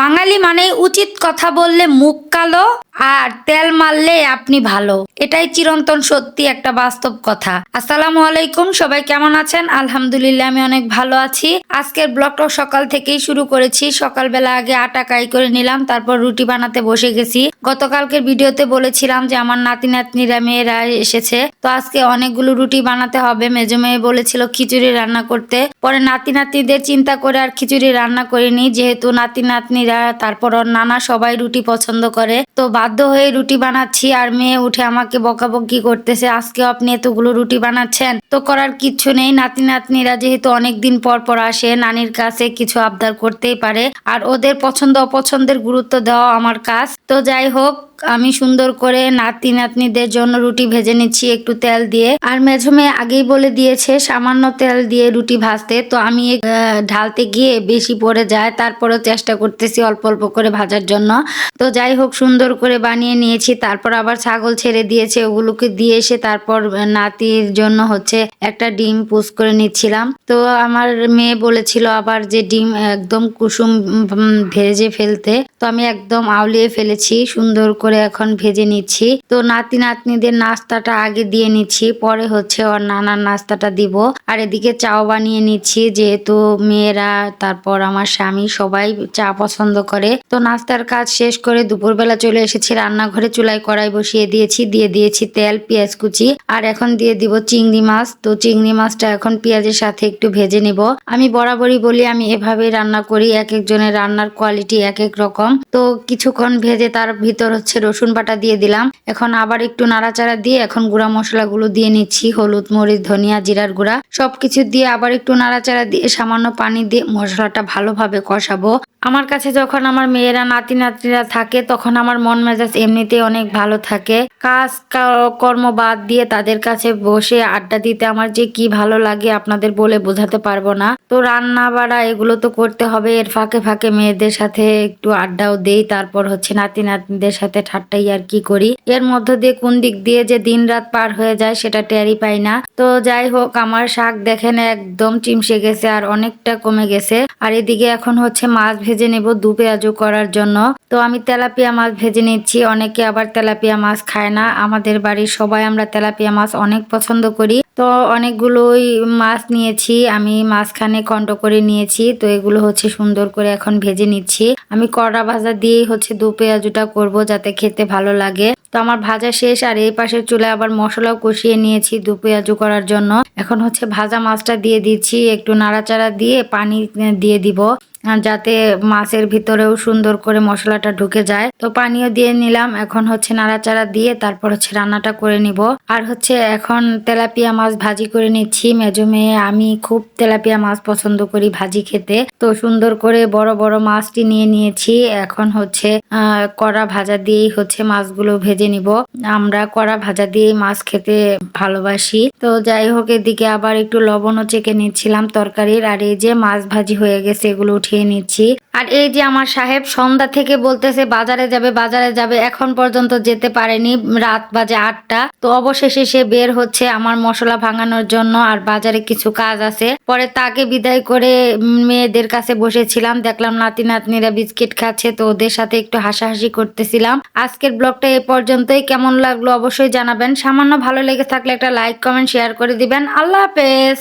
বাঙালি মানেই উচিত কথা বললে মুখ কালো আর তেল মারলে আপনি ভালো। এটাই চিরন্তন সত্যি একটা বাস্তব কথা। আসসালামু আলাইকুম, সবাই কেমন আছেন? আলহামদুলিল্লাহ আমি অনেক ভালো আছি। আজকের ব্লগটা সকাল থেকেই শুরু করেছি। সকালবেলা আগে আটা কাই করে নিলাম, তারপর রুটি বানাতে বসে গেছি। গতকালকের ভিডিওতে বলেছিলাম যে আমার নাতি নাতনিরা মেয়েরা এসেছে, তো আজকে অনেকগুলো রুটি বানাতে হবে। মেজো মেয়ে বলেছিল খিচুড়ি রান্না করতে, পরে নাতি নাতনিদের চিন্তা করে আর খিচুড়ি রান্না করিনি, যেহেতু নাতি নাতনিরা তারপর ওর নানা সবাই রুটি পছন্দ করে, তো বাধ্য হয়ে রুটি বানাচ্ছি। আর মেয়ে উঠে আমাকে বকাবকি করতেছে, আজকেও আপনি এতগুলো রুটি বানাচ্ছেন। তো করার কিচ্ছু নেই, নাতি নাতনিরা যেহেতু অনেকদিন পর পর আসে, নানির কাছে কিছু আবদার করতেই পারে, আর ওদের পছন্দ অপছন্দের গুরুত্ব দেওয়া আমার কাজ। তো যাই হোক, আমি সুন্দর করে নাতি নাতনিদের জন্য রুটি ভেজে নিচ্ছি একটু তেল দিয়ে। আর মেঝো মেয়ে আগেই বলে দিয়েছে সামান্য তেল দিয়ে রুটি ভাজতে, তো আমি ঢালতে গিয়ে বেশি পড়ে যায়, তারপরেও চেষ্টা করতেছি অল্প অল্প করে ভাজার জন্য। তো যাই হোক, সুন্দর করে বানিয়ে নিয়েছি। তারপর আবার ছাগল ছেড়ে দিয়েছে, ওগুলোকে দিয়ে এসে তারপর নাতির জন্য হচ্ছে একটা ডিম পুষ করে নিচ্ছিলাম। তো আমার মেয়ে বলেছিল আবার যে ডিম একদম কুসুম ভেজে ফেলতে, তো আমি একদম আউলিয়ে ফেলেছি, সুন্দর করে এখন ভেজে নিচ্ছি। তো নাতি নাতনিদের নাস্তাটা আগে দিয়ে নিচ্ছি, পরে হচ্ছে ওর নানার নাস্তাটা দিব। আর এদিকে চাও বানিয়ে নিচ্ছি, যেহেতু মেয়েরা তারপর আমার স্বামী সবাই চা পছন্দ করে। তো নাস্তার কাজ শেষ করে দুপুরবেলা চলে এসেছি রান্নাঘরে। চুলায় কড়াই বসিয়ে দিয়েছি, দিয়ে দিয়েছি তেল, পেঁয়াজ কুচি, আর এখন দিয়ে দিব চিংড়ি মাছ। তো চিংড়ি মাছটা এখন পেঁয়াজের সাথে একটু ভেজে নিব। আমি বরাবরই বলি আমি এভাবেই রান্না করি, এক একজনের রান্নার কোয়ালিটি এক এক রকম। তো কিছুক্ষণ ভেজে তার ভিতর হচ্ছে রসুন বাটা দিয়ে দিলাম। এখন আবার একটু নাড়াচাড়া দিয়ে এখন গুঁড়া মশলাগুলো দিয়ে নিচ্ছি, হলুদ, মরিচ, ধনিয়া, জিরার গুঁড়া সবকিছু দিয়ে আবার একটু নাড়াচাড়া দিয়ে সামান্য পানি দিয়ে মশলাটা ভালোভাবে কষাবো। আমার কাছে যখন আমার মেয়েরা নাতি নাতনিরা থাকে, তখন আমার মন মেজাজ এমনিতেই অনেক ভালো থাকে। কাজ কর্ম বাদ দিয়ে তাদের কাছে বসে আড্ডা দিতে আমার যে কি ভালো লাগে আপনাদের বলে বোঝাতে পারবো না। তো রান্না বাড়া এগুলো তো করতে হবে, এর ফাঁকে ফাঁকে মেয়েদের সাথে একটু আড্ডাও দেই, তারপর হচ্ছে নাতি নাতনিদের সাথে ঠাট্টাই আর কি করি। এর মধ্য দিয়ে কোন দিক দিয়ে যে দিন রাত পার হয়ে যায় সেটা টেরই পাই না। তো যাই হোক, আমার শাক দেখেন একদম চিমসে গেছে আর অনেকটা কমে গেছে। আর এদিকে এখন হচ্ছে মাছ ভেজে নেব দু পেঁয়াজু করার জন্য। তো আমি তেলাপিয়া মাছ ভেজে নিচ্ছি। অনেকে আবার তেলাপিয়া মাছ খায় না, আমাদের বাড়ির সবাই আমরা তেলাপিয়া মাছ অনেক পছন্দ করি। তো অনেকগুলোই মাছ নিয়েছি, আমি মাঝখানে কন্ড করে নিয়েছি। তো এগুলো হচ্ছে সুন্দর করে এখন ভেজে নিচ্ছি। আমি কড়া ভাজা দিয়েই হচ্ছে দু পেঁয়াজুটা করবো, যাতে খেতে ভালো লাগে। তো আমার ভাজা শেষ, আর এই পাশের চুলায় আবার মশলাও কষিয়ে নিয়েছি দু পেঁয়াজু করার জন্য। এখন হচ্ছে ভাজা মাছটা দিয়ে দিচ্ছি, একটু নাড়াচাড়া দিয়ে পানি দিয়ে দিব, যাতে মাছের ভিতরেও সুন্দর করে মশলাটা ঢুকে যায়। তো পানিও দিয়ে নিলাম। এখন হচ্ছে নাড়াচাড়া দিয়ে তারপর হচ্ছে রান্নাটা করে নিব। আর হচ্ছে এখন তেলাপিয়া মাছ ভাজি করে নিচ্ছি। মেজো মেয়ে আমি খুব তেলাপিয়া মাছ পছন্দ করি ভাজি খেতে। তো সুন্দর করে বড় বড় মাছটি নিয়ে নিয়েছি। এখন হচ্ছে কড়া ভাজা দিয়েই হচ্ছে মাছগুলো ভেজে নিব। আমরা কড়া ভাজা দিয়েই মাছ খেতে ভালোবাসি। তো যাই হোক, এদিকে আবার একটু লবণও চেখে নিচ্ছিলাম তরকারির। আর এই যে মাছ ভাজি হয়ে গেছে, এগুলো উঠিয়ে নিচ্ছি। আর এই যে আমার সাহেব সন্ধ্যা থেকে বলতেছে বাজারে যাবে বাজারে যাবে, এখন পর্যন্ত যেতে পারেনি, রাত বাজে 8টা। তো অবশেষে সে বের হচ্ছে আমার মশলা ভাঙানোর জন্য, আর বাজারে কিছু কাজ আছে। পরে তাকে বিদায় করে মেয়েদের কাছে বসেছিলাম, দেখলাম নাতি নাতনিরা বিস্কিট খাচ্ছে, তো ওদের সাথে একটু হাসাহাসি করতেছিলাম। আজকের ব্লগটা এ পর্যন্তই। কেমন লাগলো অবশ্যই জানাবেন। সামান্য ভালো লেগে থাকলে একটা লাইক, কমেন্ট, শেয়ার করে দিবেন। আল্লাহ হাফেজ।